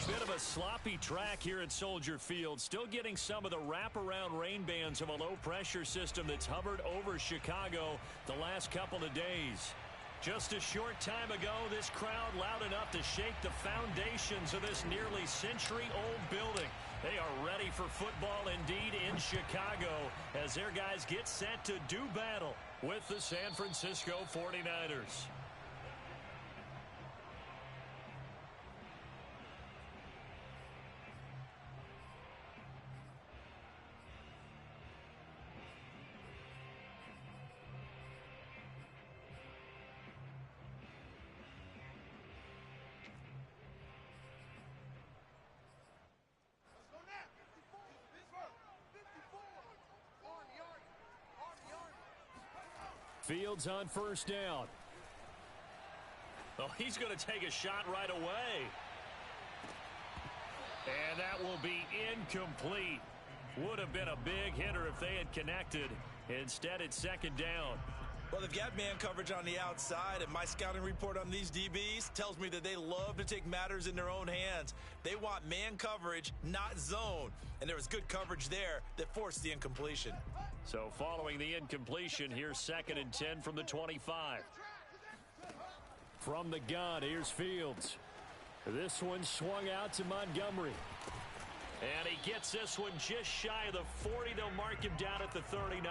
Bit of a sloppy track here at Soldier Field. Still getting some of the wraparound rain bands of a low-pressure system that's hovered over Chicago the last couple of days. Just a short time ago, this crowd loud enough to shake the foundations of this nearly century-old building. They are ready for football indeed in Chicago as their guys get set to do battle with the San Francisco 49ers. Fields on first down. Oh, he's going to take a shot right away. And that will be incomplete. Would have been a big hitter if they had connected. Instead, it's second down. Well, they've got man coverage on the outside, and my scouting report on these DBs tells me that they love to take matters in their own hands. They want man coverage, not zone. And there was good coverage there that forced the incompletion. So following the incompletion, here's 2nd and 10 from the 25. From the gun, here's Fields. This one swung out to Montgomery. And he gets this one just shy of the 40. They'll mark him down at the 39.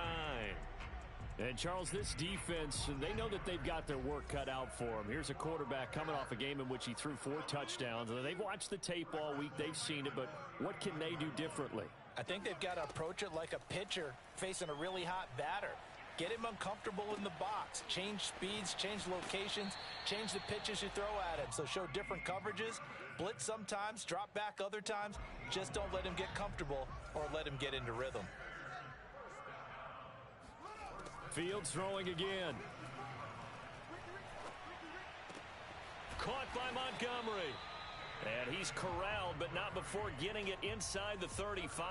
And, Charles, this defense, they know that they've got their work cut out for them. Here's a quarterback coming off a game in which he threw 4 touchdowns. And they've watched the tape all week. They've seen it. But what can they do differently? I think they've got to approach it like a pitcher facing a really hot batter. Get him uncomfortable in the box. Change speeds, change locations, change the pitches you throw at him. So show different coverages. Blitz sometimes, drop back other times. Just don't let him get comfortable or let him get into rhythm. Fields throwing again. Caught by Montgomery. And he's corralled, but not before getting it inside the 35.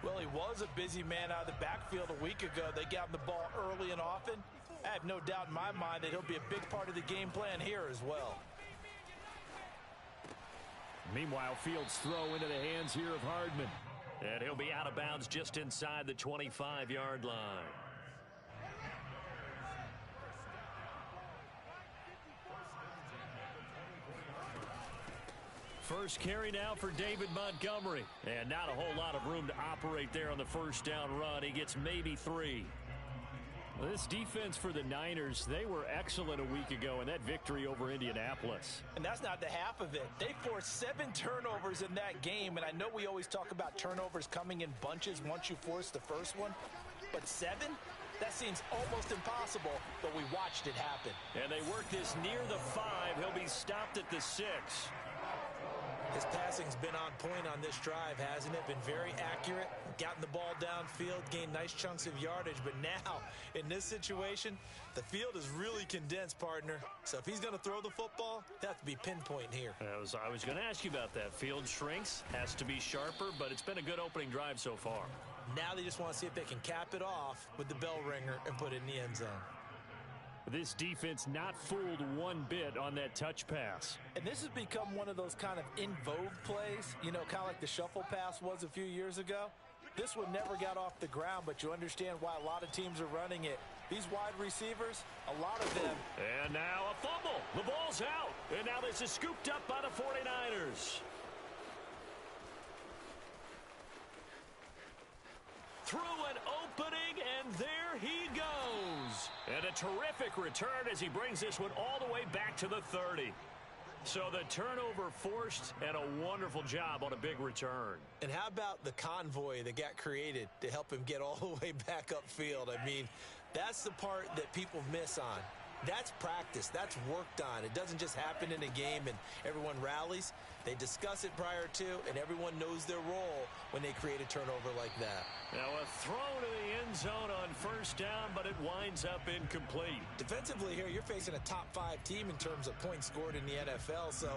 Well, he was a busy man out of the backfield a week ago. They got him the ball early and often. I have no doubt in my mind that he'll be a big part of the game plan here as well. Meanwhile, Fields' throw into the hands here of Hardman. And he'll be out of bounds just inside the 25-yard line. First carry now for David Montgomery. And not a whole lot of room to operate there on the first down run. He gets maybe 3. Well, this defense for the Niners, they were excellent a week ago in that victory over Indianapolis. And that's not the half of it. They forced 7 turnovers in that game. And I know we always talk about turnovers coming in bunches once you force the first one. But 7? That seems almost impossible, but we watched it happen. And they work this near the 5. He'll be stopped at the 6. His passing's been on point on this drive, hasn't it? Been very accurate, gotten the ball downfield, gained nice chunks of yardage. But now, in this situation, the field is really condensed, partner. So if he's going to throw the football, it has to be pinpoint here. I was going to ask you about that. Field shrinks, has to be sharper, but it's been a good opening drive so far. Now they just want to see if they can cap it off with the bell ringer and put it in the end zone. This defense not fooled one bit on that touch pass. And this has become one of those kind of in vogue plays, you know, kind of like the shuffle pass was a few years ago. This one never got off the ground, but you understand why a lot of teams are running it. These wide receivers, a lot of them. And now a fumble. The ball's out. And now this is scooped up by the 49ers. Through an opening, and there he goes. And a terrific return as he brings this one all the way back to the 30. So the turnover forced, and a wonderful job on a big return. And how about the convoy that got created to help him get all the way back upfield? I mean, that's the part that people miss on. That's practice. That's worked on. It doesn't just happen in a game and everyone rallies. They discuss it prior to, and everyone knows their role when they create a turnover like that. Now a throw to the end zone on first down, but it winds up incomplete. Defensively here, you're facing a top 5 team in terms of points scored in the NFL. So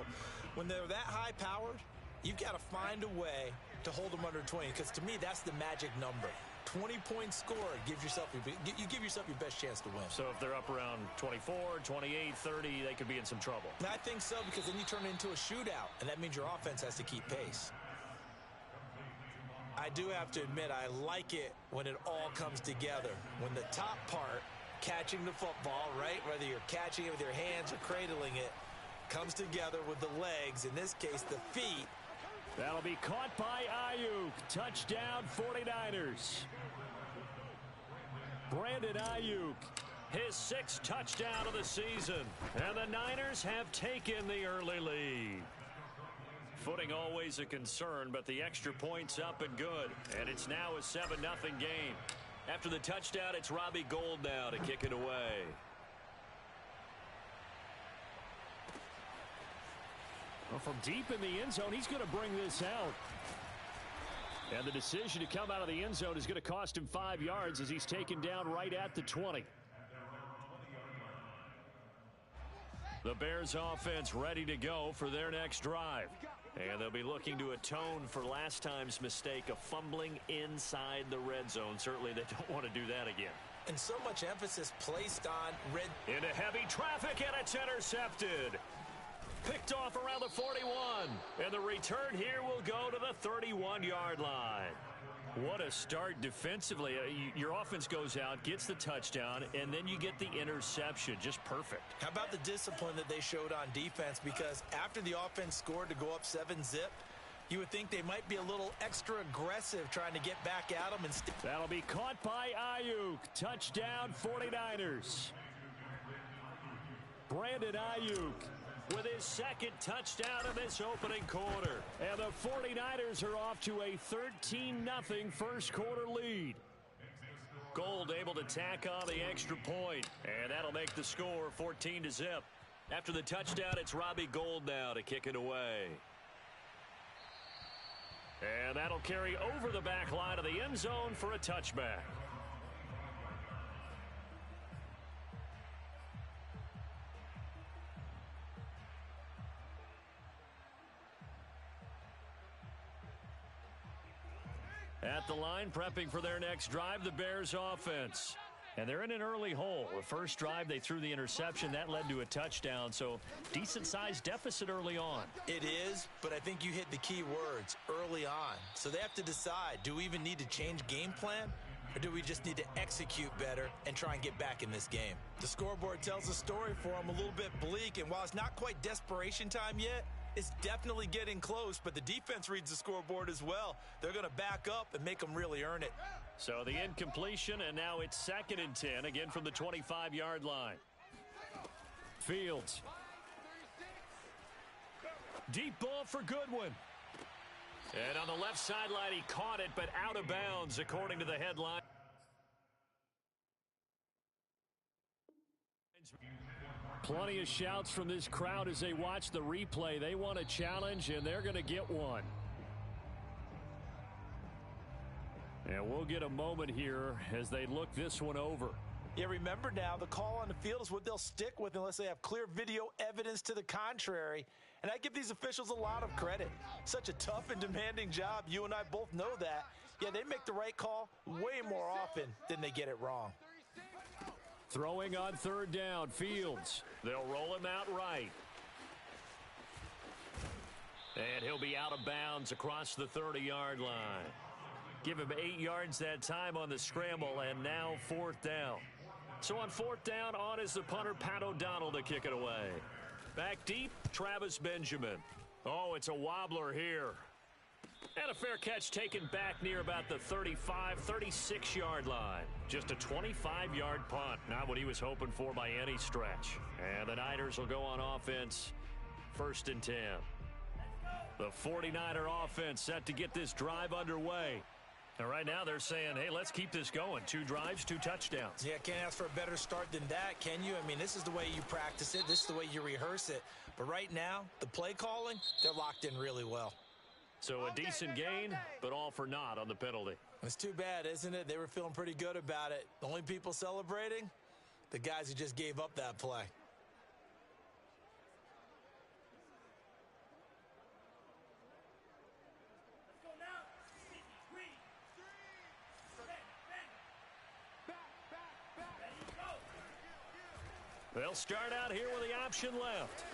when they're that high-powered, you've got to find a way to hold them under 20, because to me, that's the magic number. 20-point score, you give yourself your best chance to win. So if they're up around 24, 28, 30, they could be in some trouble. I think so, because then you turn it into a shootout, and that means your offense has to keep pace. I do have to admit, I like it when it all comes together. When the top part, catching the football, right, whether you're catching it with your hands or cradling it, comes together with the legs, in this case the feet. That'll be caught by Ayuk. Touchdown 49ers. Brandon Ayuk, his 6th touchdown of the season. And the Niners have taken the early lead. Footing always a concern, but the extra point's up and good. And it's now a 7-0 game. After the touchdown, it's Robbie Gould now to kick it away. Well, from deep in the end zone, he's going to bring this out. And the decision to come out of the end zone is going to cost him 5 yards as he's taken down right at the 20. The Bears offense ready to go for their next drive. And they'll be looking to atone for last time's mistake of fumbling inside the red zone. Certainly they don't want to do that again. And so much emphasis placed on red. Into heavy traffic, and it's intercepted. Picked off around the 41. And the return here will go to the 31-yard line. What a start defensively. Your offense goes out, gets the touchdown, and then you get the interception. Just perfect. How about the discipline that they showed on defense? Because after the offense scored to go up 7-zip, you would think they might be a little extra aggressive trying to get back at them. That'll be caught by Ayuk. Touchdown 49ers. Brandon Ayuk with his 2nd touchdown of this opening quarter. And the 49ers are off to a 13-0 first quarter lead. Gould able to tack on the extra point, and that'll make the score 14-0. After the touchdown, it's Robbie Gould now to kick it away. And that'll carry over the back line of the end zone for a touchback. At the line, prepping for their next drive, the Bears offense. And they're in an early hole. The first drive, they threw the interception. That led to a touchdown, so decent-sized deficit early on. It is, but I think you hit the key words, early on. So they have to decide, do we even need to change game plan? Or do we just need to execute better and try and get back in this game? The scoreboard tells a story for them, a little bit bleak, and while it's not quite desperation time yet, it's definitely getting close, but the defense reads the scoreboard as well. They're going to back up and make them really earn it. So the incompletion, and now it's 2nd and 10, again from the 25-yard line. Fields. Deep ball for Goodwin. And on the left sideline, he caught it, but out of bounds, according to the headline. Plenty of shouts from this crowd as they watch the replay. They want a challenge, and they're going to get one. And we'll get a moment here as they look this one over. Yeah, remember now, the call on the field is what they'll stick with unless they have clear video evidence to the contrary. And I give these officials a lot of credit. Such a tough and demanding job. You and I both know that. Yeah, they make the right call way more often than they get it wrong. Throwing on 3rd down, Fields. They'll roll him out right. And he'll be out of bounds across the 30-yard line. Give him 8 yards that time on the scramble, and now 4th down. So on 4th down, on is the punter, Pat O'Donnell, to kick it away. Back deep, Travis Benjamin. Oh, it's a wobbler here. And a fair catch taken back near about the 35, 36-yard line. Just a 25-yard punt. Not what he was hoping for by any stretch. And the Niners will go on offense, 1st and 10. The 49er offense set to get this drive underway. And right now they're saying, hey, let's keep this going. 2 drives, 2 touchdowns. Yeah, can't ask for a better start than that, can you? I mean, this is the way you practice it. This is the way you rehearse it. But right now, the play calling, they're locked in really well. So a decent gain, but all for naught on the penalty. It's too bad, isn't it? They were feeling pretty good about it. The only people celebrating, the guys who just gave up that play. They'll start out here with the option left.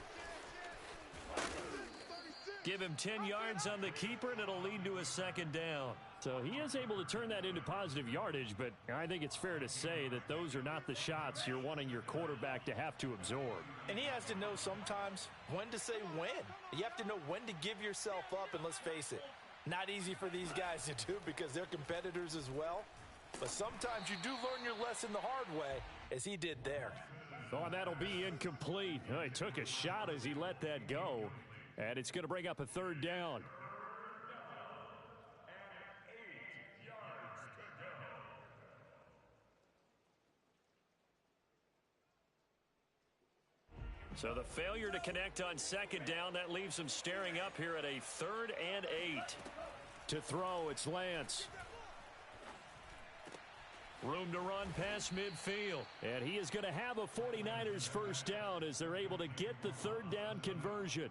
Give him 10 yards on the keeper, and it'll lead to a second down. So he is able to turn that into positive yardage, but I think it's fair to say that those are not the shots you're wanting your quarterback to have to absorb. And he has to know sometimes when to say when. You have to know when to give yourself up, and let's face it, not easy for these guys to do because they're competitors as well. But sometimes you do learn your lesson the hard way, as he did there. Oh, that'll be incomplete. He took a shot as he let that go, and it's going to bring up a third down. So the failure to connect on second down, that leaves them staring up here at a 3rd and 8. To throw, it's Lance. Room to run past midfield. And he is going to have a 49ers first down as they're able to get the third down conversion.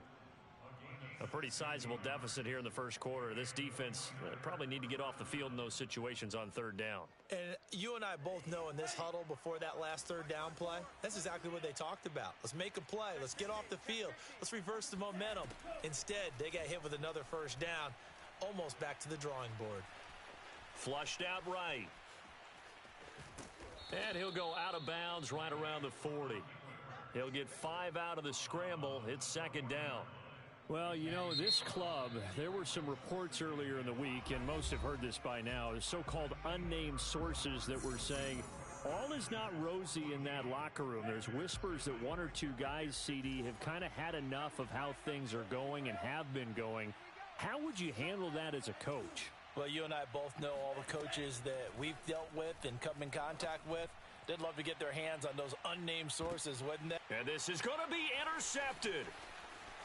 A pretty sizable deficit here in the first quarter. This defense probably need to get off the field in those situations on third down. And you and I both know in this huddle before that last third down play, that's exactly what they talked about. Let's make a play. Let's get off the field. Let's reverse the momentum. Instead, they got hit with another first down, almost back to the drawing board. Flushed out right. And he'll go out of bounds right around the 40. He'll get 5 out of the scramble. It's second down. Well, you know, this club, there were some reports earlier in the week, and most have heard this by now, the so-called unnamed sources that were saying all is not rosy in that locker room. There's whispers that 1 or 2 guys, CD, have kind of had enough of how things are going and have been going. How would you handle that as a coach? Well, you and I both know all the coaches that we've dealt with and come in contact with. They'd love to get their hands on those unnamed sources, wouldn't they? And this is going to be intercepted.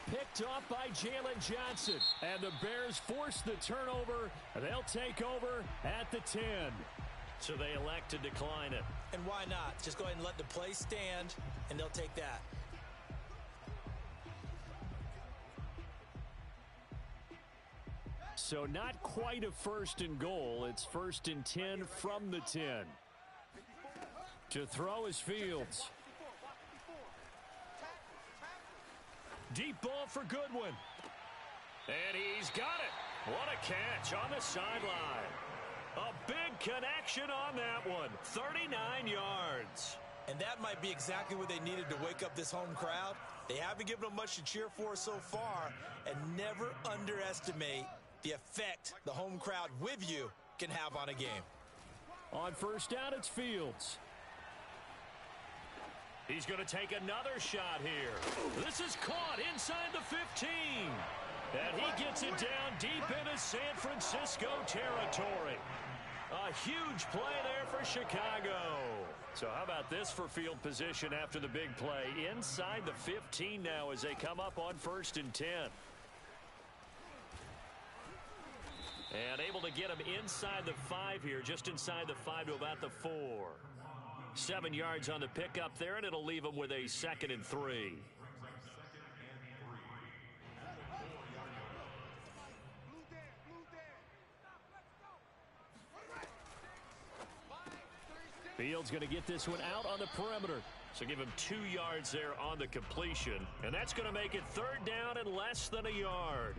Picked off by Jalen Johnson. And the Bears force the turnover. They'll take over at the 10. So they elect to decline it. And why not? Just go ahead and let the play stand, and they'll take that. So not quite a 1st and goal. It's 1st and 10 from the 10. To throw is Fields. Deep ball for Goodwin. And he's got it. What a catch on the sideline. A big connection on that one. 39 yards. And that might be exactly what they needed to wake up this home crowd. They haven't given them much to cheer for so far. And never underestimate the effect the home crowd with you can have on a game. On first down, it's Fields. He's going to take another shot here. This is caught inside the 15. And he gets it down deep into San Francisco territory. A huge play there for Chicago. So how about this for field position after the big play? Inside the 15 now as they come up on 1st and 10. And able to get him inside the 5 here, just inside the 5 to about the 4. 7 yards on the pickup there, and it'll leave him with a 2nd and 3. Fields going to get this one out on the perimeter. So give him 2 yards there on the completion. And that's going to make it 3rd down and less than a yard.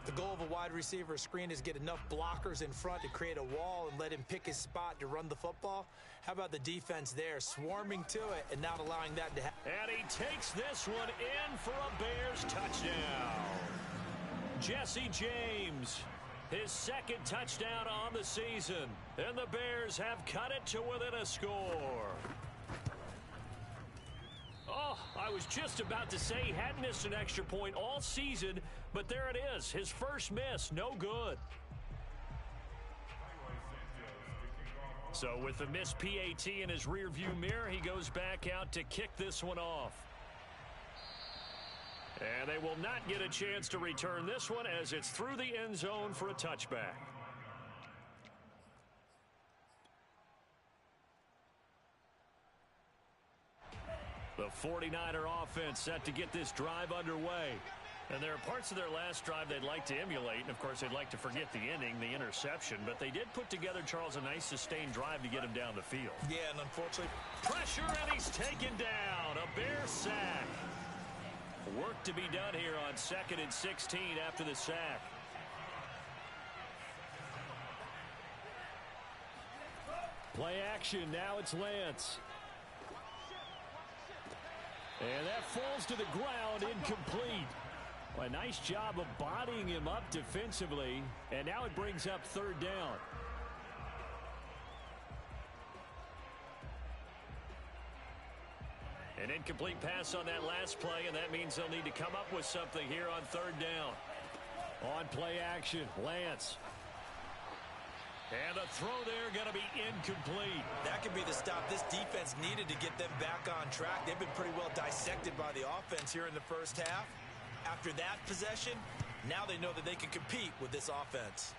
The goal of a wide receiver screen is get enough blockers in front to create a wall and let him pick his spot to run the football. How about the defense there, swarming to it and not allowing that to happen? And he takes this one in for a Bears touchdown. Jesse James, his 2nd touchdown on the season. And the Bears have cut it to within a score. Oh, I was just about to say he hadn't missed an extra point all season, but there it is. His first miss, no good. So with the missed PAT in his rearview mirror, he goes back out to kick this one off. And they will not get a chance to return this one as it's through the end zone for a touchback. The 49er offense set to get this drive underway. And there are parts of their last drive they'd like to emulate, and of course they'd like to forget the inning, the interception, but they did put together, Charles, a nice sustained drive to get him down the field. Yeah, and unfortunately, pressure, and he's taken down. A Bear sack. Work to be done here on 2nd and 16 after the sack. Play action, now it's Lance. And that falls to the ground, incomplete. A nice job of bodying him up defensively, and now it brings up 3rd down. An incomplete pass on that last play, and that means they'll need to come up with something here on 3rd down. On play action, Lance. And the throw there going to be incomplete. That could be the stop this defense needed to get them back on track. They've been pretty well dissected by the offense here in the first half. After that possession, now they know that they can compete with this offense.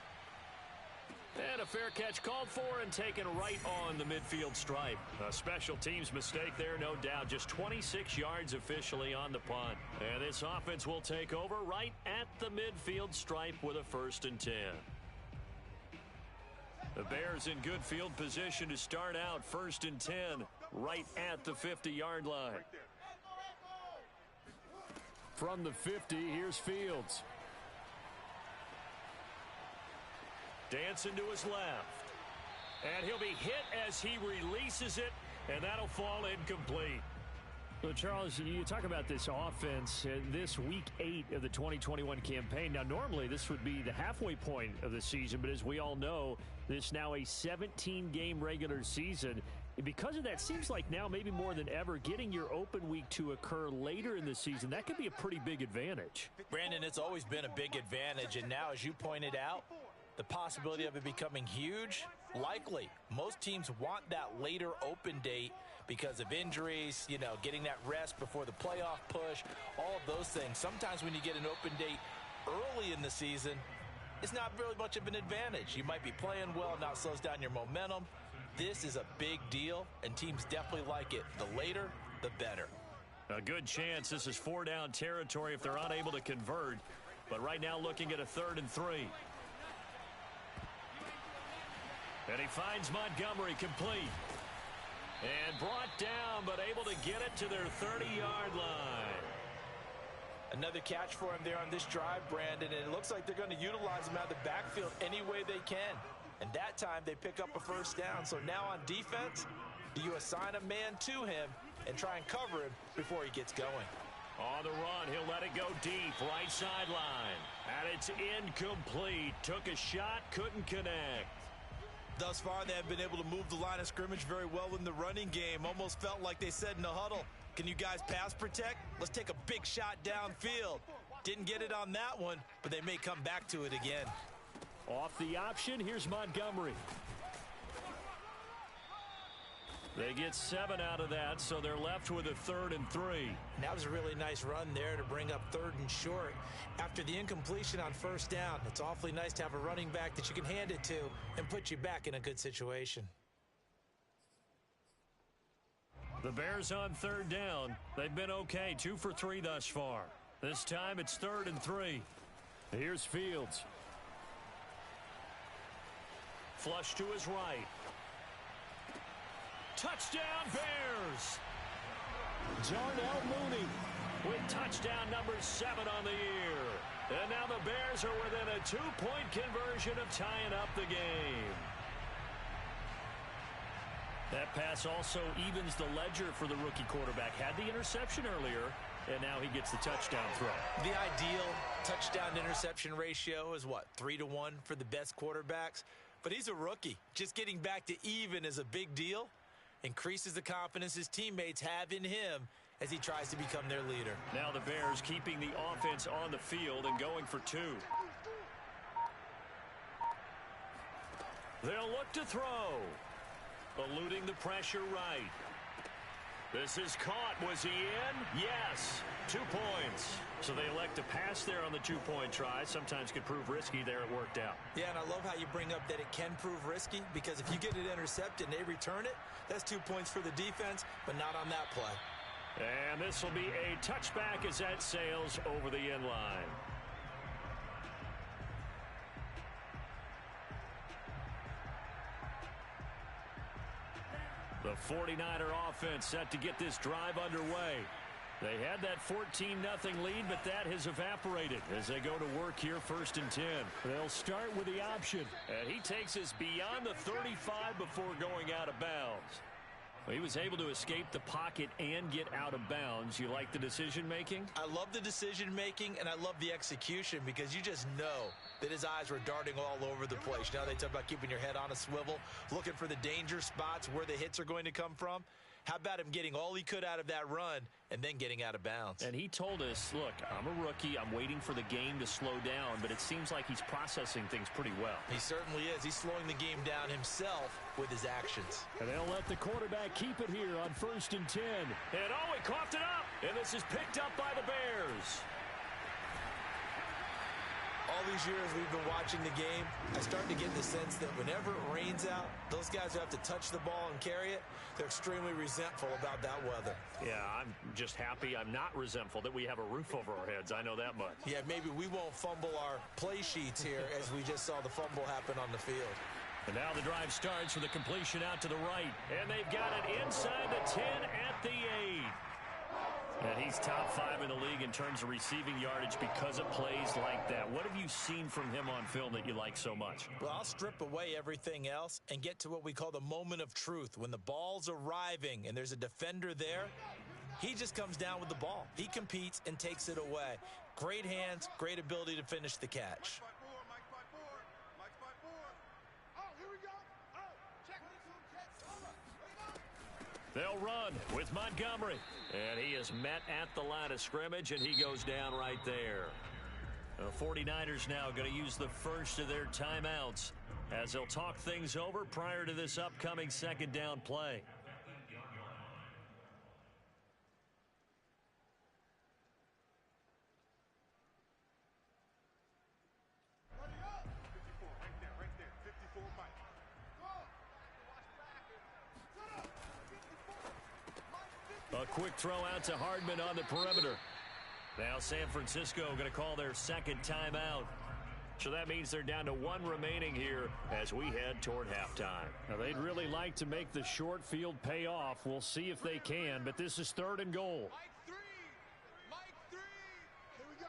And a fair catch called for and taken right on the midfield stripe. A special teams mistake there, no doubt. Just 26 yards officially on the punt. And this offense will take over right at the midfield stripe with a 1st and 10. The Bears in good field position to start out. 1st and 10 right at the 50-yard line. From the 50, here's Fields. Dancing to his left. And he'll be hit as he releases it, and that'll fall incomplete. Well, Charles, you talk about this offense, this week 8 of the 2021 campaign. Now, normally this would be the halfway point of the season, but as we all know, this now a 17-game regular season. And because of that, seems like now maybe more than ever, getting your open week to occur later in the season, that could be a pretty big advantage. Brandon, it's always been a big advantage, and now, as you pointed out, the possibility of it becoming huge, likely. Most teams want that later open date because of injuries, you know, getting that rest before the playoff push, all of those things. Sometimes when you get an open date early in the season, it's not really much of an advantage. You might be playing well, now it slows down your momentum. This is a big deal, and teams definitely like it. The later, the better. A good chance this is 4-down territory if they're unable to convert. But right now looking at a 3rd and 3. And he finds Montgomery complete. And brought down, but able to get it to their 30-yard line. Another catch for him there on this drive, Brandon, and it looks like they're going to utilize him out of the backfield any way they can. And that time they pick up a 1st down. So now on defense, do you assign a man to him and try and cover him before he gets going? On the run, he'll let it go deep, right sideline. And it's incomplete. Took a shot, couldn't connect. Thus far, they have been able to move the line of scrimmage very well in the running game. Almost felt like they said in the huddle, can you guys pass protect? Let's take a big shot downfield. Didn't get it on that one, but they may come back to it again. Off the option, here's Montgomery. They get 7 out of that, so they're left with a 3rd and 3. That was a really nice run there to bring up 3rd and short. After the incompletion on 1st down, it's awfully nice to have a running back that you can hand it to and put you back in a good situation. The Bears on 3rd down. They've been okay, 2 for 3 thus far. This time it's 3rd and 3. Here's Fields. Flush to his right. Touchdown Bears! Darnell Mooney with touchdown number 7 on the year. And now the Bears are within a 2-point conversion of tying up the game. That pass also evens the ledger for the rookie quarterback. Had the interception earlier, and now he gets the touchdown throw. The ideal touchdown-interception ratio is what, 3-to-1 for the best quarterbacks? But he's a rookie. Just getting back to even is a big deal. Increases the confidence his teammates have in him as he tries to become their leader. Now the Bears keeping the offense on the field and going for 2. They'll look to throw. Eluding the pressure right. This is caught. Was he in? Yes. 2 points. So they elect to pass there on the 2-point try. Sometimes could prove risky. There it worked out. Yeah, and I love how you bring up that it can prove risky, because if you get it intercepted and they return it, that's 2 points for the defense, but not on that play. And this will be a touchback as that sails over the end line. The 49er offense set to get this drive underway. They had that 14-0 lead, but that has evaporated as they go to work here 1st and 10. They'll start with the option. And he takes us beyond the 35 before going out of bounds. Well, he was able to escape the pocket and get out of bounds. You like the decision-making? I love the decision-making, and I love the execution because you just know that his eyes were darting all over the place. Now they talk about keeping your head on a swivel, looking for the danger spots where the hits are going to come from. How about him getting all he could out of that run and then getting out of bounds? And he told us, look, I'm a rookie. I'm waiting for the game to slow down, but it seems like he's processing things pretty well. He certainly is. He's slowing the game down himself with his actions. And they'll let the quarterback keep it here on 1st and 10. And oh, he coughed it up. And this is picked up by the Bears. All these years we've been watching the game, I start to get the sense that whenever it rains out, those guys who have to touch the ball and carry it, they're extremely resentful about that weather. Yeah, I'm just happy I'm not resentful that we have a roof over our heads. I know that much. Yeah, maybe we won't fumble our play sheets here as we just saw the fumble happen on the field. And now the drive starts with a completion out to the right. And they've got it inside the 10 at the 8. And he's top 5 in the league in terms of receiving yardage because of plays like that. What have you seen from him on film that you like so much? Well, I'll strip away everything else and get to what we call the moment of truth. When the ball's arriving and there's a defender there, he just comes down with the ball. He competes and takes it away. Great hands, great ability to finish the catch. They'll run with Montgomery. And he is met at the line of scrimmage, and he goes down right there. The 49ers now going to use the first of their timeouts as they'll talk things over prior to this upcoming 2nd down play. A quick throw out to Hardman on the perimeter. Now San Francisco going to call their 2nd timeout. So that means they're down to 1 remaining here as we head toward halftime. Now they'd really like to make the short field pay off. We'll see if they can, but this is 3rd and goal. Mike 3. Here we go.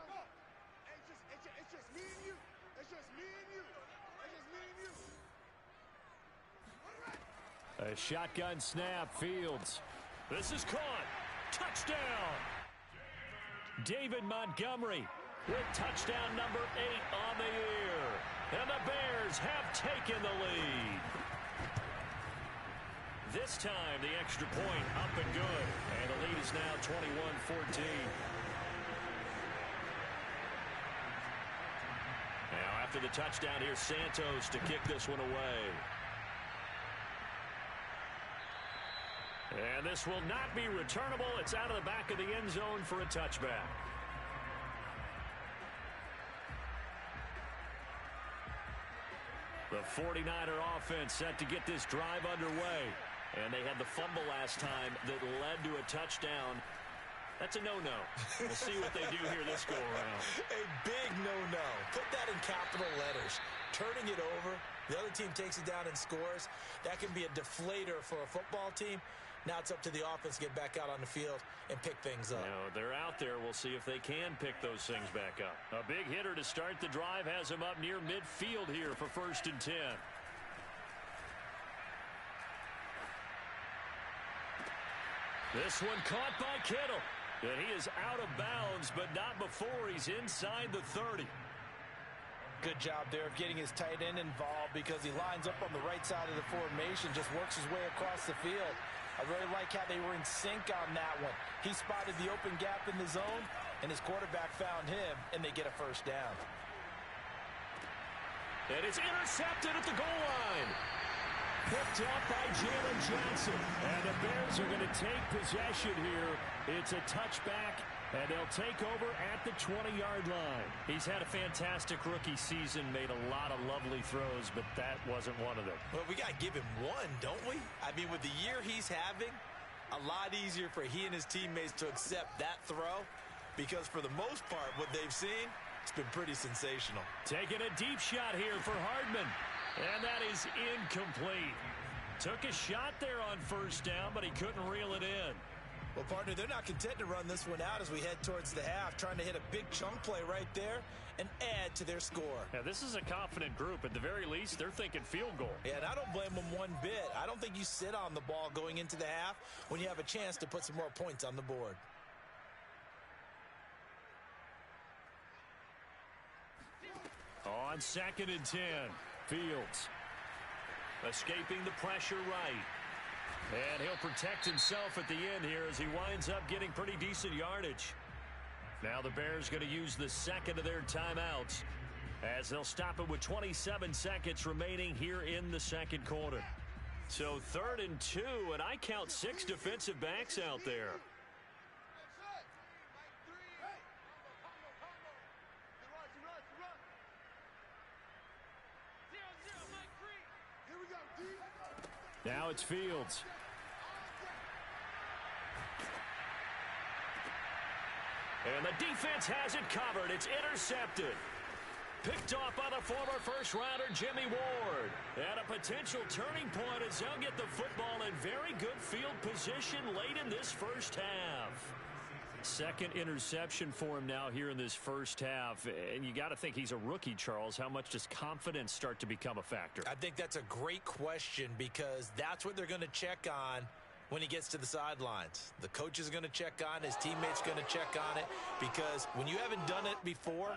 It's just me and you. It's just me and you. It's just me and you. A shotgun snap, Fields. This is caught. Touchdown. David Montgomery with touchdown number 8 on the year. And the Bears have taken the lead. This time the extra point up and good. And the lead is now 21-14. Now after the touchdown, here's Santos to kick this one away. And this will not be returnable. It's out of the back of the end zone for a touchback. The 49er offense set to get this drive underway. And they had the fumble last time that led to a touchdown. That's a no-no. We'll see what they do here this go-around. A big no-no. Put that in capital letters. Turning it over, the other team takes it down and scores. That can be a deflator for a football team. Now it's up to the offense to get back out on the field and pick things up. Now, they're out there. We'll see if they can pick those things back up. A big hitter to start the drive has him up near midfield here for 1st and 10. This one caught by Kittle. And he is out of bounds, but not before he's inside the 30. Good job there of getting his tight end involved because he lines up on the right side of the formation, just works his way across the field. I really like how they were in sync on that one. He spotted the open gap in the zone, and his quarterback found him, and they get a 1st down. And it's intercepted at the goal line. Picked up by Jalen Johnson. And the Bears are going to take possession here. It's a touchback. And they'll take over at the 20-yard line. He's had a fantastic rookie season, made a lot of lovely throws, but that wasn't one of them. Well, we got to give him one, don't we? I mean, with the year he's having, a lot easier for he and his teammates to accept that throw because for the most part, what they've seen, it's been pretty sensational. Taking a deep shot here for Hardman. And that is incomplete. Took a shot there on first down, but he couldn't reel it in. Well, partner, they're not content to run this one out as we head towards the half, trying to hit a big chunk play right there and add to their score. Yeah, this is a confident group. At the very least, they're thinking field goal. Yeah, and I don't blame them one bit. I don't think you sit on the ball going into the half when you have a chance to put some more points on the board. On 2nd and 10, Fields escaping the pressure right. And he'll protect himself at the end here as he winds up getting pretty decent yardage. Now the Bears going to use the second of their timeouts as they'll stop it with 27 seconds remaining here in the second quarter. So 3rd and 2, and I count 6 defensive backs out there. Now it's Fields. And the defense has it covered. It's intercepted. Picked off by the former first-rounder Jimmy Ward. And a potential turning point as they'll get the football in very good field position late in this first half. Second interception for him now here in this first half. And you got to think he's a rookie, Charles. How much does confidence start to become a factor? I think that's a great question because that's what they're going to check on when he gets to the sidelines. The coach is going to check on, his teammates going to check on it, because when you haven't done it before,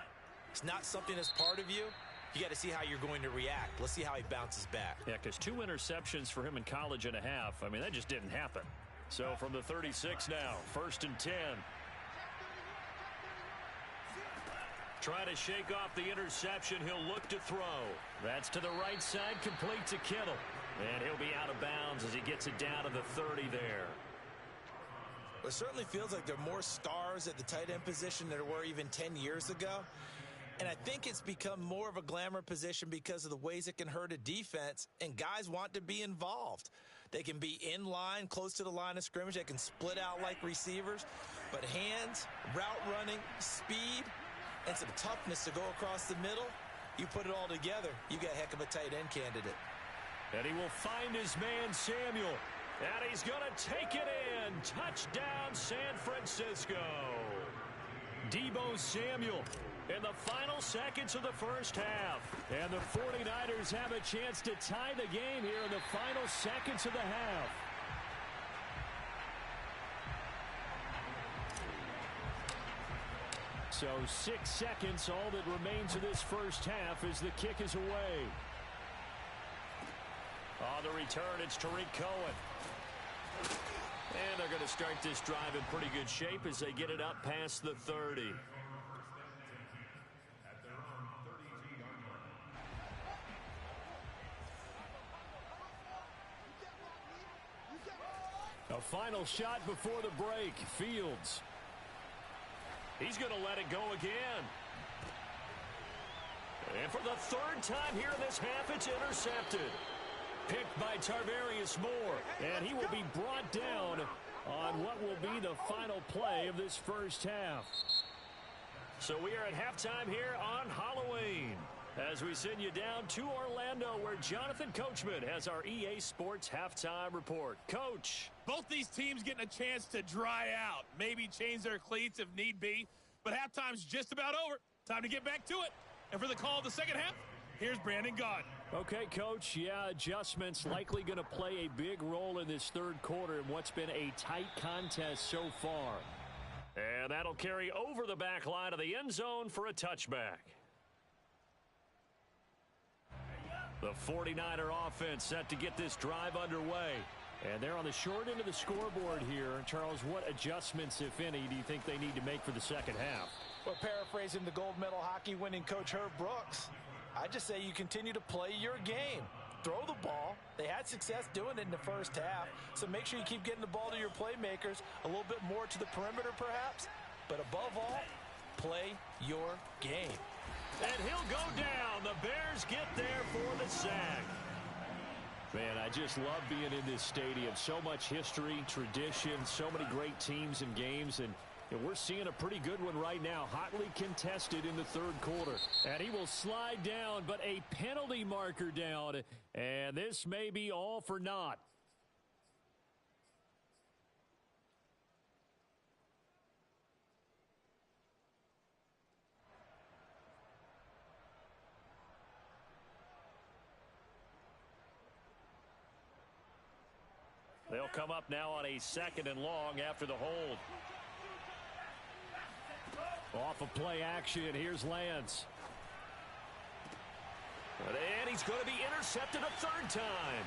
it's not something that's part of you. You got to see how you're going to react. Let's see how he bounces back. Yeah, because 2 interceptions for him in college and a half. I mean, that just didn't happen. So from the 36 now, 1st and 10. Try to shake off the interception. He'll look to throw. That's to the right side, complete to Kittle. And he'll be out of bounds as he gets it down to the 30 there. Well, it certainly feels like there are more stars at the tight end position than there were even 10 years ago. And I think it's become more of a glamour position because of the ways it can hurt a defense, and guys want to be involved. They can be in line, close to the line of scrimmage. They can split out like receivers. But hands, route running, speed, and some toughness to go across the middle, you put it all together, you got a heck of a tight end candidate. And he will find his man Samuel. And he's going to take it in. Touchdown, San Francisco. Deebo Samuel in the final seconds of the first half. And the 49ers have a chance to tie the game here in the final seconds of the half. So 6 seconds, all that remains of this first half as the kick is away. On the return, it's Tariq Cohen. And they're going to start this drive in pretty good shape as they get it up past the 30. A final shot before the break. Fields. He's going to let it go again. And for the 3rd time here in this half, it's intercepted. Picked by Tarvarius Moore. And he will be brought down on what will be the final play of this first half. So we are at halftime here on Halloween as we send you down to Orlando where Jonathan Coachman has our EA Sports halftime report. Coach. Both these teams getting a chance to dry out, maybe change their cleats if need be, but halftime's just about over. Time to get back to it. And for the call of the second half, here's Brandon Gaudin. Okay, Coach, yeah, adjustments likely going to play a big role in this third quarter in what's been a tight contest so far. And that'll carry over the back line of the end zone for a touchback. The 49er offense set to get this drive underway. And they're on the short end of the scoreboard here. Charles, what adjustments, if any, do you think they need to make for the second half? Well, paraphrasing the gold medal hockey winning coach Herb Brooks, I just say you continue to play your game. Throw the ball. They had success doing it in the first half, so make sure you keep getting the ball to your playmakers, a little bit more to the perimeter perhaps, but above all, play your game. And he'll go down. The Bears get there for the sack. Man, I just love being in this stadium. So much history, tradition, so many great teams and games, and we're seeing a pretty good one right now. Hotly contested in the third quarter. And he will slide down, but a penalty marker down, and this may be all for naught. They'll come up now on a 2nd and long after the hold. Off of play action, here's Lance. And he's going to be intercepted a 3rd time.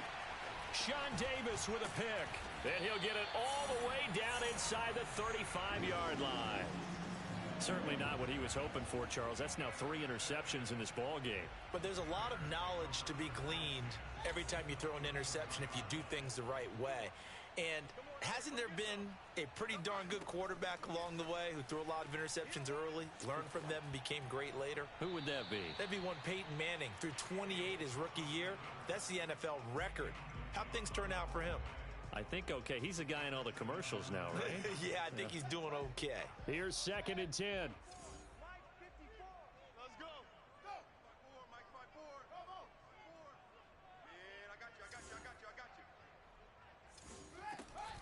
Sean Davis with a pick. And he'll get it all the way down inside the 35-yard line. Certainly not what he was hoping for, Charles. That's now 3 interceptions in this ball game. But there's a lot of knowledge to be gleaned every time you throw an interception if you do things the right way. And hasn't there been a pretty darn good quarterback along the way who threw a lot of interceptions early, learned from them, and became great later? Who would that be? That'd be one Peyton Manning. Threw 28 his rookie year. That's the NFL record. How'd things turn out for him? I think okay. He's the guy in all the commercials now, right? Yeah, I think he's doing okay. Here's 2nd and 10.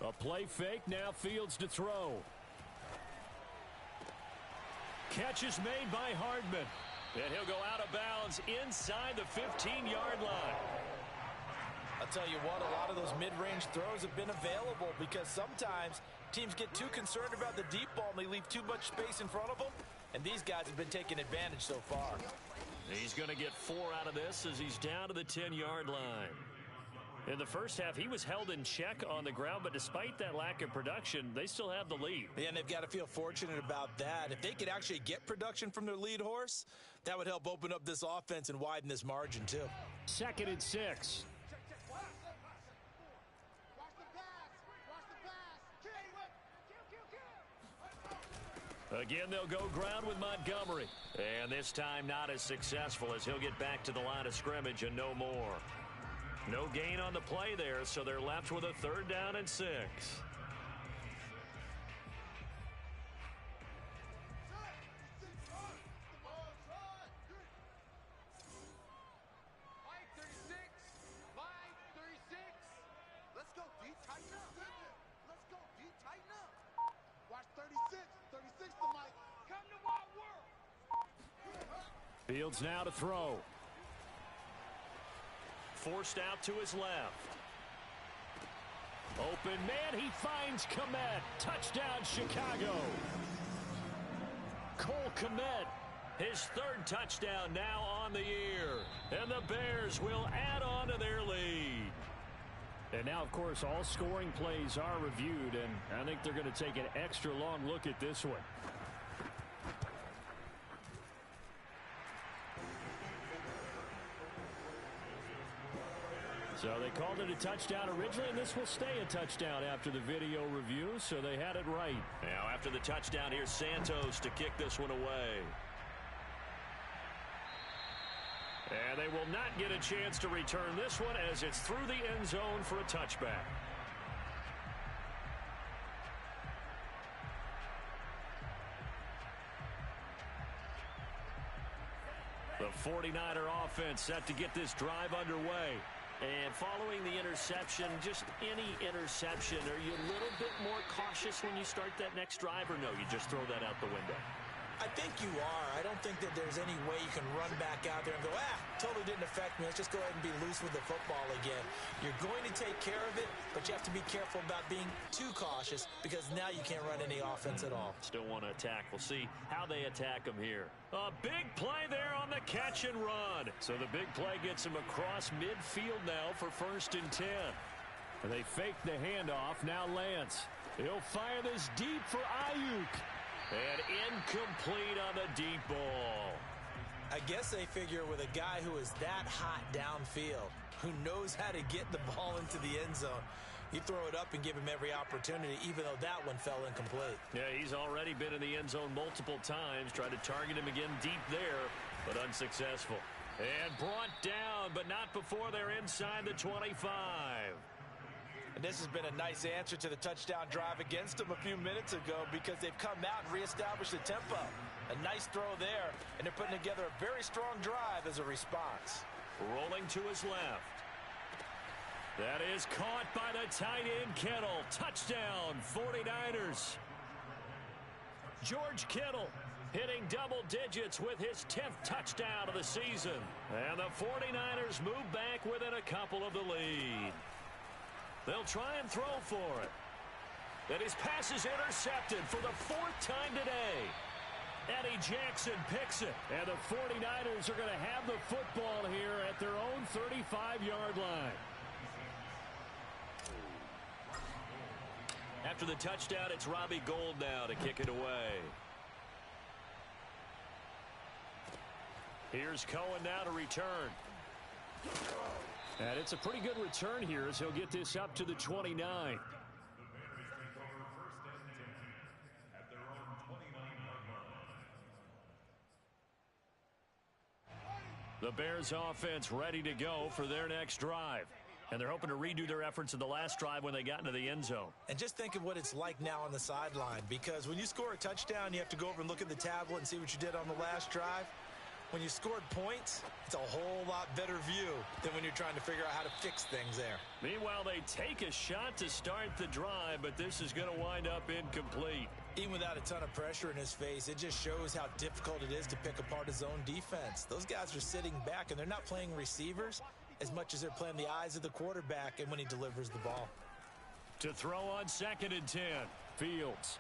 A play fake, now Fields to throw. Catch is made by Hardman. And he'll go out of bounds inside the 15-yard line. I'll tell you what, a lot of those mid-range throws have been available because sometimes teams get too concerned about the deep ball and they leave too much space in front of them. And these guys have been taking advantage so far. He's going to get 4 out of this as he's down to the 10-yard line. In the first half, he was held in check on the ground, but despite that lack of production, they still have the lead. Yeah, and they've got to feel fortunate about that. If they could actually get production from their lead horse, that would help open up this offense and widen this margin, too. 2nd and 6. Again, they'll go ground with Montgomery. And this time not as successful as he'll get back to the line of scrimmage and no more. No gain on the play there, so they're left with a 3rd down and 6. Let's go, D. Tighten up. Let's go, D. Tighten up. Watch 36. 36 to Mike. Come to my world. Fields now to throw. Forced out to his left. Open man, he finds Kmet. Touchdown, Chicago. Cole Kmet, his 3rd touchdown now on the year. And the Bears will add on to their lead. And now, of course, all scoring plays are reviewed, and I think they're going to take an extra long look at this one. So they called it a touchdown originally, and this will stay a touchdown after the video review, so they had it right. Now after the touchdown, here's Santos to kick this one away. And they will not get a chance to return this one as it's through the end zone for a touchback. The 49er offense set to get this drive underway. And following the interception, just any interception, are you a little bit more cautious when you start that next drive, or no, you just throw that out the window? I think you are. I don't think that there's any way you can run back out there and go, totally didn't affect me. Let's just go ahead and be loose with the football again. You're going to take care of it, but you have to be careful about being too cautious because now you can't run any offense at all. Still want to attack. We'll see how they attack them here. A big play there on the catch and run. So the big play gets him across midfield now for 1st and 10. And they fake the handoff. Now Lance. He'll fire this deep for Ayuk. And incomplete on the deep ball. I guess they figure with a guy who is that hot downfield, who knows how to get the ball into the end zone, you throw it up and give him every opportunity, even though that one fell incomplete. Yeah, he's already been in the end zone multiple times. Tried to target him again deep there, but unsuccessful. And brought down, but not before they're inside the 25. And this has been a nice answer to the touchdown drive against them a few minutes ago because they've come out and reestablished the tempo. A nice throw there, and they're putting together a very strong drive as a response. Rolling to his left. That is caught by the tight end, Kittle. Touchdown, 49ers. George Kittle hitting double digits with his 10th touchdown of the season. And the 49ers move back within a couple of the lead. They'll try and throw for it. And his pass is intercepted for the 4th time today. Eddie Jackson picks it. And the 49ers are going to have the football here at their own 35-yard line. After the touchdown, it's Robbie Gould now to kick it away. Here's Cohen now to return. And it's a pretty good return here as he'll get this up to the 29. The Bears offense ready to go for their next drive. And they're hoping to redo their efforts in the last drive when they got into the end zone. And just think of what it's like now on the sideline, because when you score a touchdown, you have to go over and look at the tablet and see what you did on the last drive. When you scored points, it's a whole lot better view than when you're trying to figure out how to fix things there. Meanwhile, they take a shot to start the drive, but this is going to wind up incomplete. Even without a ton of pressure in his face, it just shows how difficult it is to pick apart his own defense. Those guys are sitting back, and they're not playing receivers as much as they're playing the eyes of the quarterback and when he delivers the ball. To throw on 2nd and 10, Fields.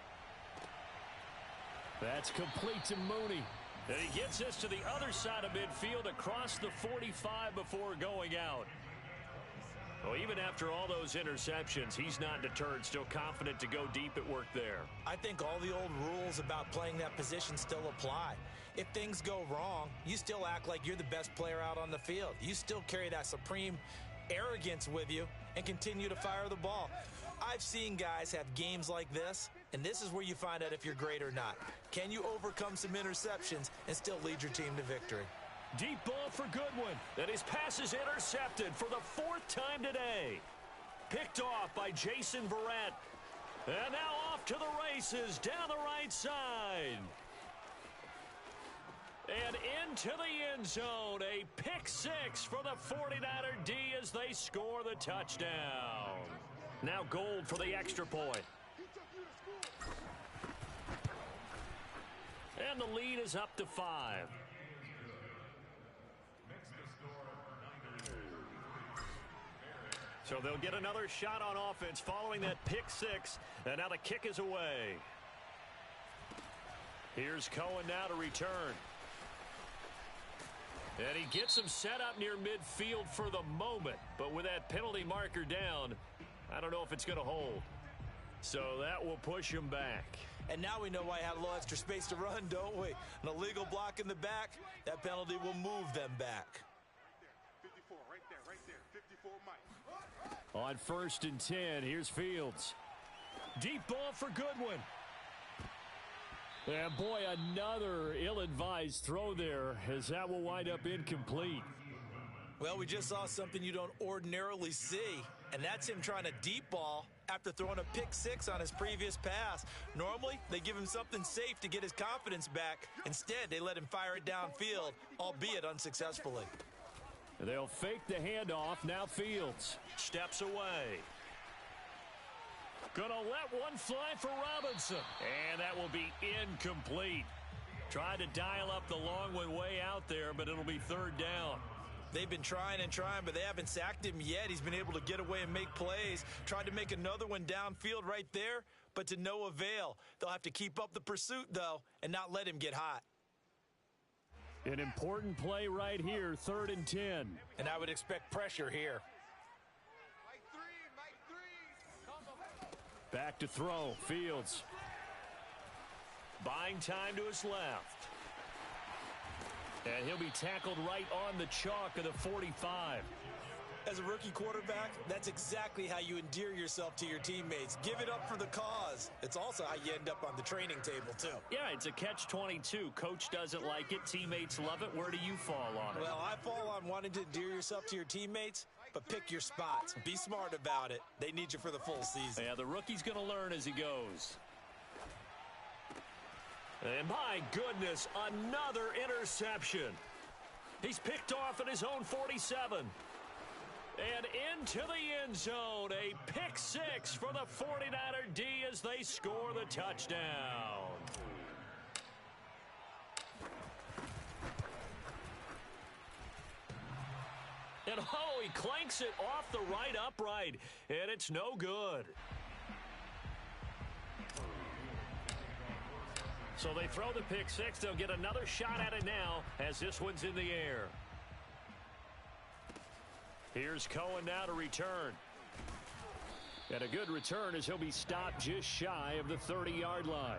That's complete to Mooney. And he gets us to the other side of midfield across the 45 before going out. Well, even after all those interceptions, he's not deterred, still confident to go deep at work there. I think all the old rules about playing that position still apply. If things go wrong, you still act like you're the best player out on the field. You still carry that supreme arrogance with you and continue to fire the ball. I've seen guys have games like this, and this is where you find out if you're great or not. Can you overcome some interceptions and still lead your team to victory? Deep ball for Goodwin. And his pass is intercepted for the 4th time today. Picked off by Jason Verrett. And now off to the races down the right side. And into the end zone. A pick 6 for the 49er D as they score the touchdown. Now Gould for the extra point. And the lead is up to 5. So they'll get another shot on offense following that pick 6. And now the kick is away. Here's Cohen now to return. And he gets him set up near midfield for the moment. But with that penalty marker down, I don't know if it's going to hold. So that will push him back. And now we know why he had a little extra space to run, don't we? An illegal block in the back, that penalty will move them back. 54, right there, 54 Mike. On 1st and 10, here's Fields. Deep ball for Goodwin. And boy, another ill-advised throw there as that will wind up incomplete. Well, we just saw something you don't ordinarily see, and that's him trying to deep ball after throwing a pick 6 on his previous pass. Normally, they give him something safe to get his confidence back. Instead, they let him fire it downfield, albeit unsuccessfully. They'll fake the handoff. Now Fields steps away. Gonna let one fly for Robinson. And that will be incomplete. Tried to dial up the long one way out there, but it'll be 3rd down. They've been trying and trying, but they haven't sacked him yet. He's been able to get away and make plays. Tried to make another one downfield right there, but to no avail. They'll have to keep up the pursuit, though, and not let him get hot. An important play right here, 3rd and 10. And I would expect pressure here. Back to throw, Fields. Buying time to his left. And he'll be tackled right on the chalk of the 45. As a rookie quarterback, that's exactly how you endear yourself to your teammates. Give it up for the cause. It's also how you end up on the training table, too. Yeah, it's a catch-22. Coach doesn't like it. Teammates love it. Where do you fall on it? Well, I fall on wanting to endear yourself to your teammates, but pick your spots. Be smart about it. They need you for the full season. Yeah, the rookie's going to learn as he goes. And my goodness, another interception. He's picked off at his own 47. And into the end zone, a pick six for the 49er D as they score the touchdown. And oh, he clanks it off the right upright, and it's no good. So they throw the pick six. They'll get another shot at it now as this one's in the air. Here's Cohen now to return. And a good return as he'll be stopped just shy of the 30-yard line.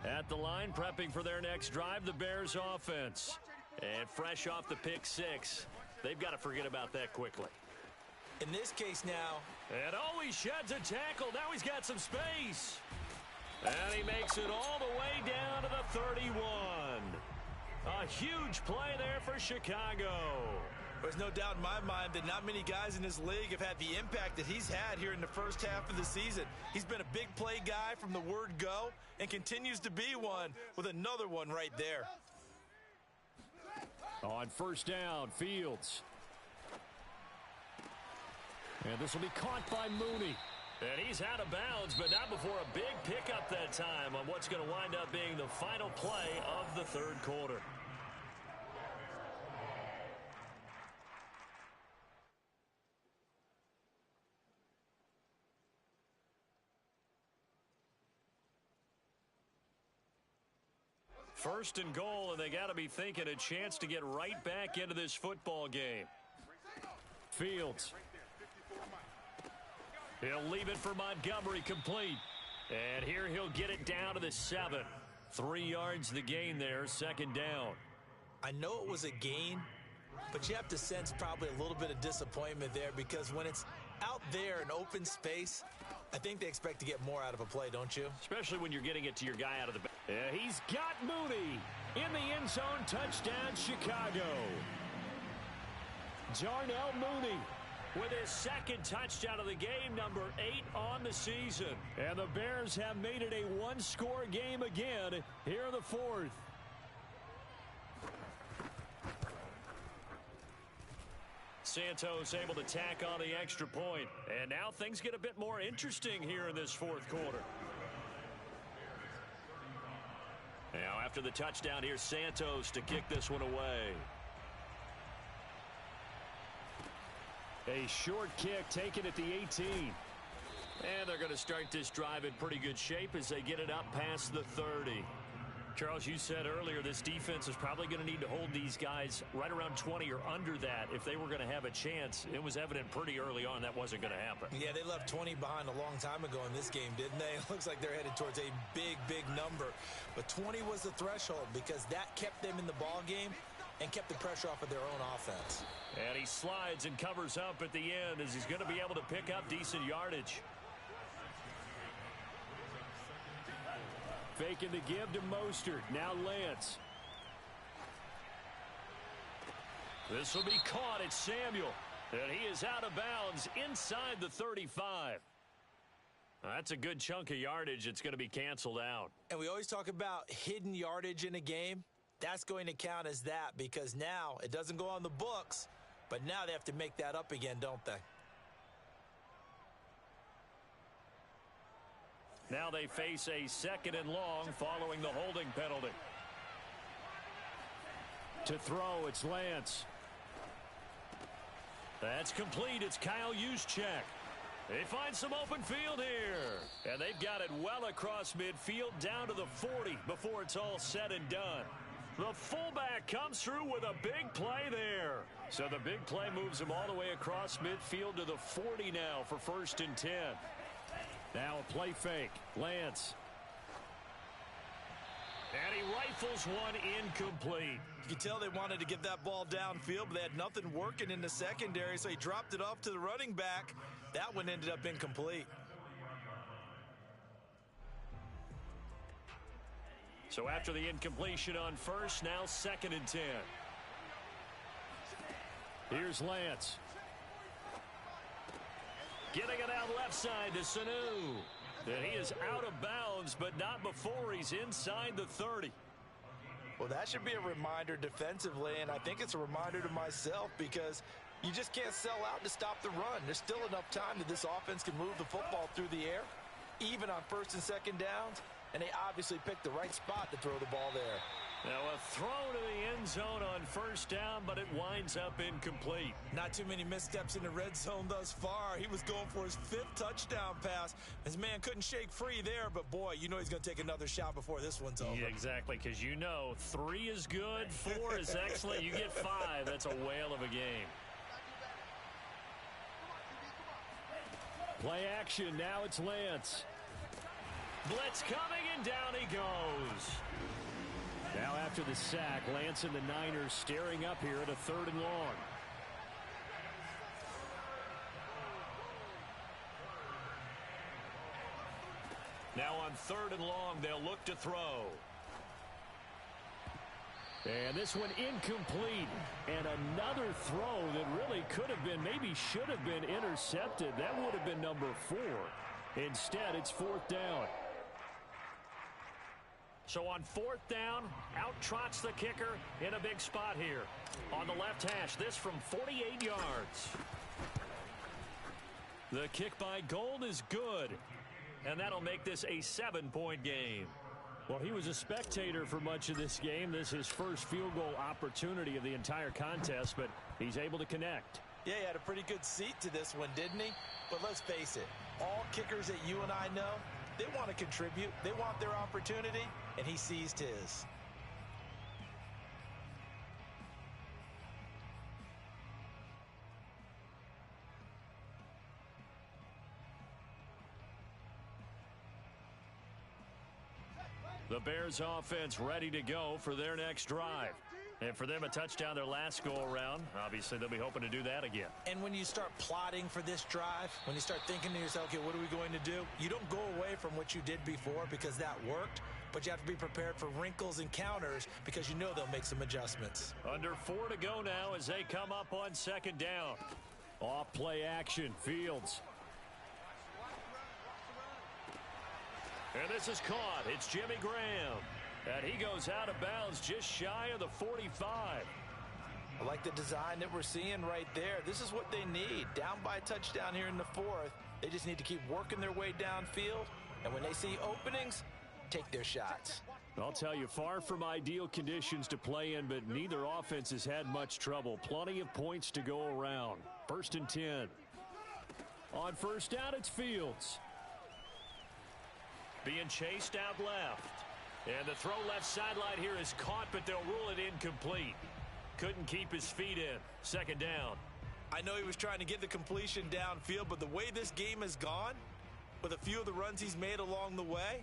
At the line, prepping for their next drive, the Bears offense. And fresh off the pick six, they've got to forget about that quickly. In this case now. And oh, he sheds a tackle. Now he's got some space. And he makes it all the way down to the 31. A huge play there for Chicago. There's no doubt in my mind that not many guys in this league have had the impact that he's had here in the first half of the season. He's been a big play guy from the word go and continues to be one with another one right there. On first down, Fields. And this will be caught by Mooney. And he's out of bounds, but not before a big pickup that time on what's going to wind up being the final play of the third quarter. First and goal, and they got to be thinking a chance to get right back into this football game. Fields. He'll leave it for Montgomery, complete. And here he'll get it down to the 7. 3 yards the gain there, second down. I know it was a gain, but you have to sense probably a little bit of disappointment there because when it's out there in open space, I think they expect to get more out of a play, don't you? Especially when you're getting it to your guy out of the back. He's got Mooney in the end zone. Touchdown, Chicago. Darnell Mooney with his second touchdown of the game, number 8 on the season. And the Bears have made it a one-score game again here in the fourth. Santos able to tack on the extra point. And now things get a bit more interesting here in this fourth quarter. Now after the touchdown, here's Santos to kick this one away. A short kick taken at the 18. And they're going to start this drive in pretty good shape as they get it up past the 30. Charles, you said earlier this defense is probably going to need to hold these guys right around 20 or under that if they were going to have a chance. It was evident pretty early on that wasn't going to happen. Yeah, they left 20 behind a long time ago in this game, didn't they? It looks like they're headed towards a big, big number. But 20 was the threshold because that kept them in the ball game and kept the pressure off of their own offense. And he slides and covers up at the end as he's going to be able to pick up decent yardage. Faking the give to Mostert. Now Lance. This will be caught at Samuel. And he is out of bounds inside the 35. That's a good chunk of yardage. It's going to be canceled out. And we always talk about hidden yardage in a game. That's going to count as that because now it doesn't go on the books, but now they have to make that up again, don't they? Now they face a second and long following the holding penalty. To throw, it's Lance. That's complete. It's Kyle Juszczyk. They find some open field here. And they've got it well across midfield down to the 40 before it's all said and done. The fullback comes through with a big play there. So the big play moves him all the way across midfield to the 40 now for 1st and 10. Now a play fake. Lance. And he rifles one incomplete. You can tell they wanted to get that ball downfield, but they had nothing working in the secondary, so he dropped it off to the running back. That one ended up incomplete. So after the incompletion on first, now 2nd and 10. Here's Lance. Getting it out left side to Sanu. And he is out of bounds, but not before he's inside the 30. Well, that should be a reminder defensively, and I think it's a reminder to myself because you just can't sell out to stop the run. There's still enough time that this offense can move the football through the air, even on 1st and 2nd downs, and they obviously picked the right spot to throw the ball there. Now a throw to the end zone on 1st down, but it winds up incomplete. Not too many missteps in the red zone thus far. He was going for his 5th touchdown pass. His man couldn't shake free there, but boy, you know he's going to take another shot before this one's over. Yeah, exactly, because you know 3 is good, 4 is excellent. You get 5, that's a whale of a game. Play action, now it's Lance. Blitz coming, and down he goes. Now after the sack, Lance and the Niners staring up here at a 3rd and long. Now on 3rd and long, they'll look to throw. And this one incomplete. And another throw that really could have been, maybe should have been intercepted. That would have been number 4. Instead, it's 4th down. So on 4th down, out trots the kicker in a big spot here. On the left hash, this from 48 yards. The kick by Gold is good. And that'll make this a 7-point game. Well, he was a spectator for much of this game. This is his first field goal opportunity of the entire contest, but he's able to connect. Yeah, he had a pretty good seat to this one, didn't he? But let's face it, all kickers that you and I know, they want to contribute. They want their opportunity, and he seized his. The Bears offense ready to go for their next drive. And for them, a touchdown their last go-around. Obviously, they'll be hoping to do that again. And when you start plotting for this drive, when you start thinking to yourself, okay, what are we going to do? You don't go away from what you did before because that worked, but you have to be prepared for wrinkles and counters because you know they'll make some adjustments. Under 4 to go now as they come up on 2nd down. Off play action, Fields. And this is caught. It's Jimmy Graham. And he goes out of bounds just shy of the 45. I like the design that we're seeing right there. This is what they need. Down by a touchdown here in the 4th. They just need to keep working their way downfield. And when they see openings, take their shots. I'll tell you, far from ideal conditions to play in, but neither offense has had much trouble. Plenty of points to go around. 1st and 10. On 1st down, it's Fields. Being chased out left. And the throw left sideline here is caught, but they'll rule it incomplete. Couldn't keep his feet in. 2nd down. I know he was trying to get the completion downfield, but the way this game has gone, with a few of the runs he's made along the way,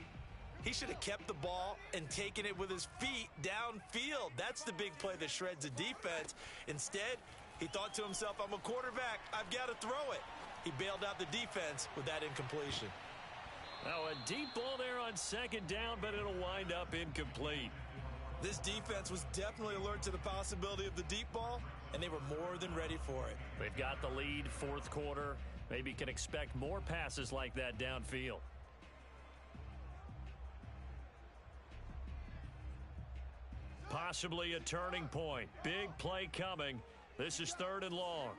he should have kept the ball and taken it with his feet downfield. That's the big play that shreds a defense. Instead, he thought to himself, I'm a quarterback. I've got to throw it. He bailed out the defense with that incompletion. Now a deep ball there on 2nd down, but it'll wind up incomplete. This defense was definitely alert to the possibility of the deep ball, and they were more than ready for it. They've got the lead, 4th quarter. Maybe can expect more passes like that downfield. Possibly a turning point. Big play coming. This is 3rd and long.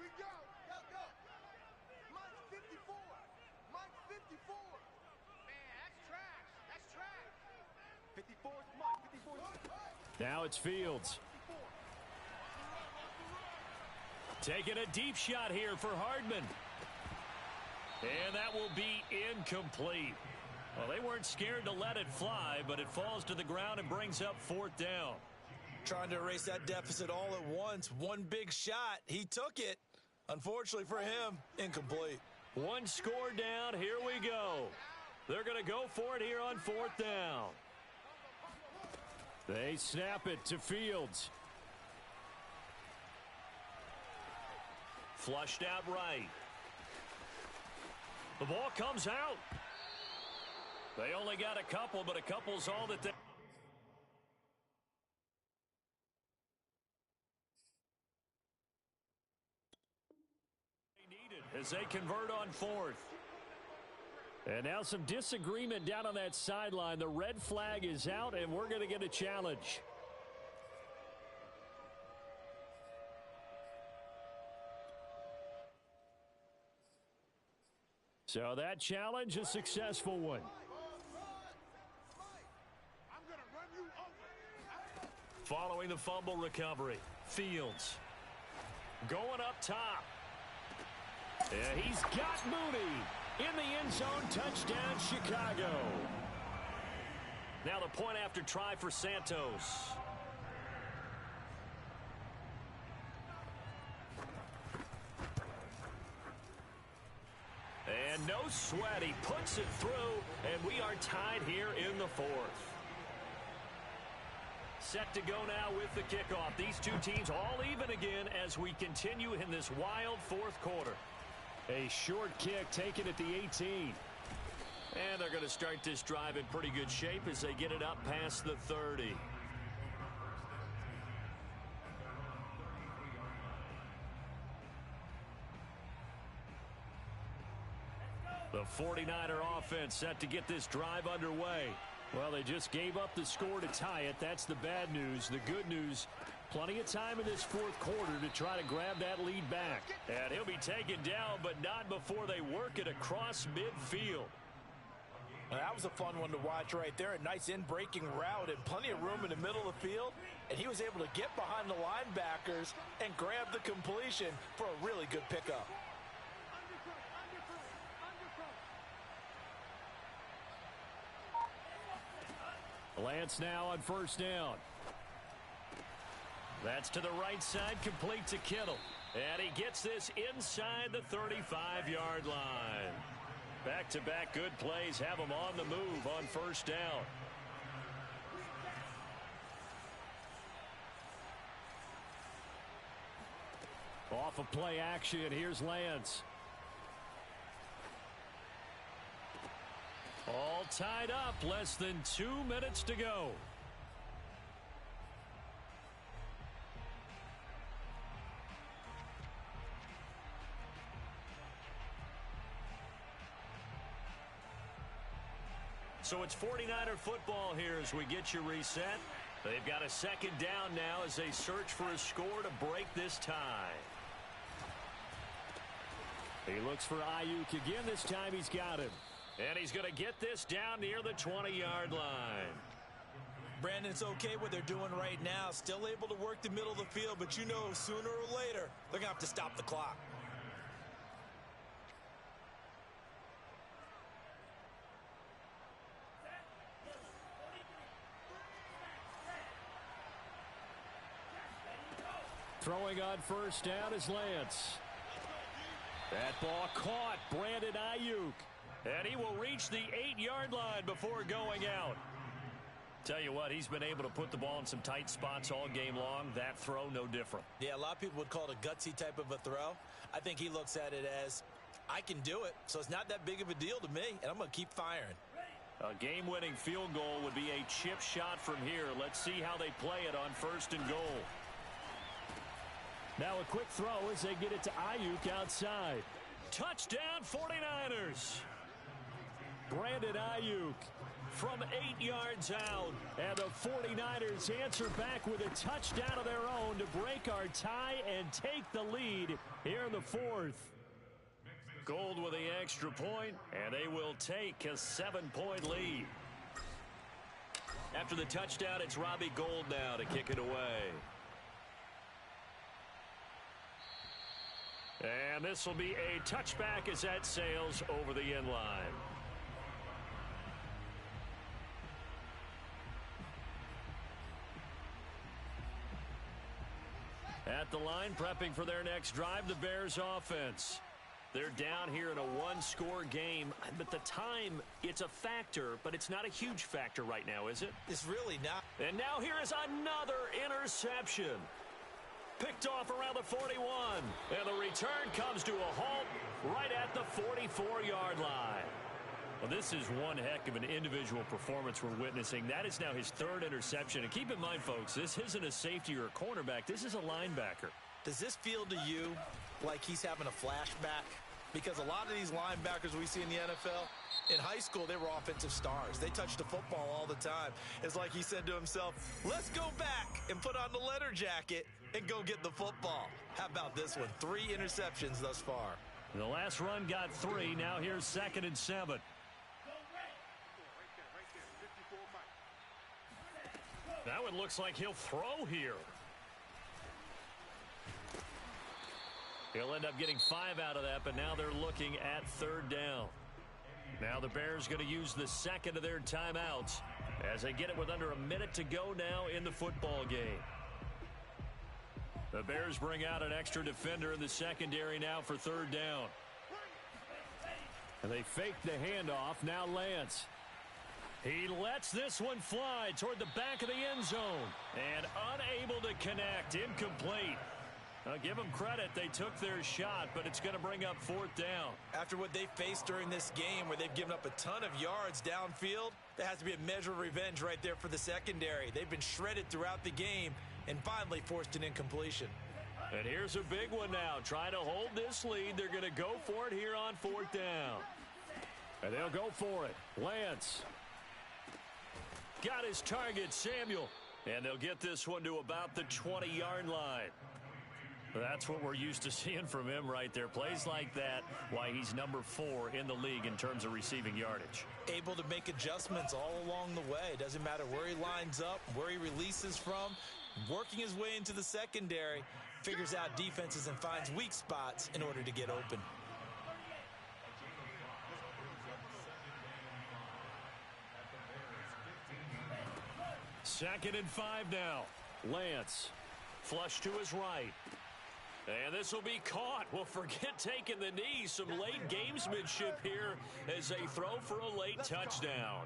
Now it's Fields. Taking a deep shot here for Hardman. And that will be incomplete. Well, they weren't scared to let it fly, but it falls to the ground and brings up 4th down. Trying to erase that deficit all at once. One big shot. He took it. Unfortunately for him, incomplete. One score down. Here we go. They're going to go for it here on 4th down. They snap it to Fields. Flushed out right. The ball comes out. They only got a couple, but a couple's all that they needed as they convert on 4th. And now some disagreement down on that sideline. The red flag is out, and we're going to get a challenge. So that challenge, a successful one. Following the fumble recovery, Fields going up top. Yeah, he's got Mooney in the end zone. Touchdown, Chicago. Now the point after try for Santos. And no sweat. He puts it through, and we are tied here in the 4th. Set to go now with the kickoff. These two teams all even again as we continue in this wild 4th quarter. A short kick taken at the 18. And they're going to start this drive in pretty good shape as they get it up past the 30. The 49er offense set to get this drive underway. Well, they just gave up the score to tie it. That's the bad news. The good news, plenty of time in this 4th quarter to try to grab that lead back. And he'll be taken down, but not before they work it across midfield. Well, that was a fun one to watch right there. A nice in-breaking route and plenty of room in the middle of the field. And he was able to get behind the linebackers and grab the completion for a really good pickup. Lance now on 1st down. That's to the right side, complete to Kittle. And he gets this inside the 35-yard line. Back-to-back good plays have him on the move on 1st down. Off of play action, here's Lance. All tied up, less than 2 minutes to go. So it's 49er football here as we get you reset. They've got a 2nd down now as they search for a score to break this tie. He looks for Ayuk again. This time he's got him. And he's going to get this down near the 20-yard line. Brandon, it's okay what they're doing right now. Still able to work the middle of the field, but you know sooner or later they're going to have to stop the clock. Throwing on 1st down is Lance. That ball caught. Brandon Ayuk. And he will reach the 8-yard line before going out. Tell you what, he's been able to put the ball in some tight spots all game long. That throw, no different. Yeah, a lot of people would call it a gutsy type of a throw. I think he looks at it as, I can do it, so it's not that big of a deal to me, and I'm going to keep firing. A game-winning field goal would be a chip shot from here. Let's see how they play it on 1st and goal. Now a quick throw as they get it to Ayuk outside. Touchdown 49ers. Brandon Ayuk from 8 yards out. And the 49ers answer back with a touchdown of their own to break our tie and take the lead here in the 4th. Gold with the extra point, and they will take a 7-point lead. After the touchdown, it's Robbie Gould now to kick it away. And this will be a touchback as that sails over the end line. At the line, prepping for their next drive, the Bears offense. They're down here in a one-score game, but the time, it's a factor, but it's not a huge factor right now, is it? It's really not. And now here is another interception. Picked off around the 41. And the return comes to a halt right at the 44-yard line. Well, this is one heck of an individual performance we're witnessing. That is now his third interception. And keep in mind, folks, this isn't a safety or a cornerback. This is a linebacker. Does this feel to you like he's having a flashback? Because a lot of these linebackers we see in the NFL, in high school, they were offensive stars. They touched the football all the time. It's like he said to himself, let's go back and put on the leather jacket and go get the football. How about this one? 3 interceptions thus far. The last run got 3. Now here's 2nd and 7. That one looks like he'll throw here. He'll end up getting 5 out of that, but now they're looking at 3rd down. Now the Bears going to use the second of their timeouts as they get it with under a minute to go now in the football game. The Bears bring out an extra defender in the secondary now for 3rd down. And they fake the handoff. Now Lance. He lets this one fly toward the back of the end zone. And unable to connect. Incomplete. Give them credit. They took their shot, but it's going to bring up 4th down. After what they faced during this game where they've given up a ton of yards downfield, there has to be a measure of revenge right there for the secondary. They've been shredded throughout the game and finally forced an incompletion. And here's a big one now. Trying to hold this lead. They're going to go for it here on 4th down. And they'll go for it. Lance. Got his target, Samuel. And they'll get this one to about the 20-yard line. That's what we're used to seeing from him right there. Plays like that, why he's number 4 in the league in terms of receiving yardage. Able to make adjustments all along the way. Doesn't matter where he lines up, where he releases from. Working his way into the secondary, figures out defenses and finds weak spots in order to get open. Second and 5 now. Lance. Flush to his right. And this will be caught. Well, forget taking the knee. Some late gamesmanship here as they throw for a late touchdown.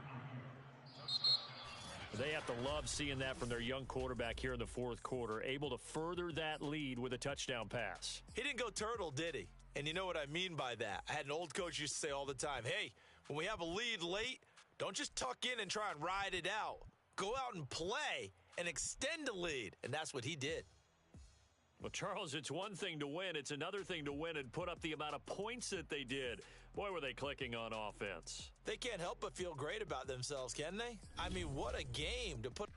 They have to love seeing that from their young quarterback here in the 4th quarter, able to further that lead with a touchdown pass. He didn't go turtle, did he? And you know what I mean by that. I had an old coach used to say all the time, hey, when we have a lead late, don't just tuck in and try and ride it out. Go out and play and extend the lead. And that's what he did. Well, Charles, it's one thing to win. It's another thing to win and put up the amount of points that they did. Boy, were they clicking on offense. They can't help but feel great about themselves, can they? I mean, what a game to put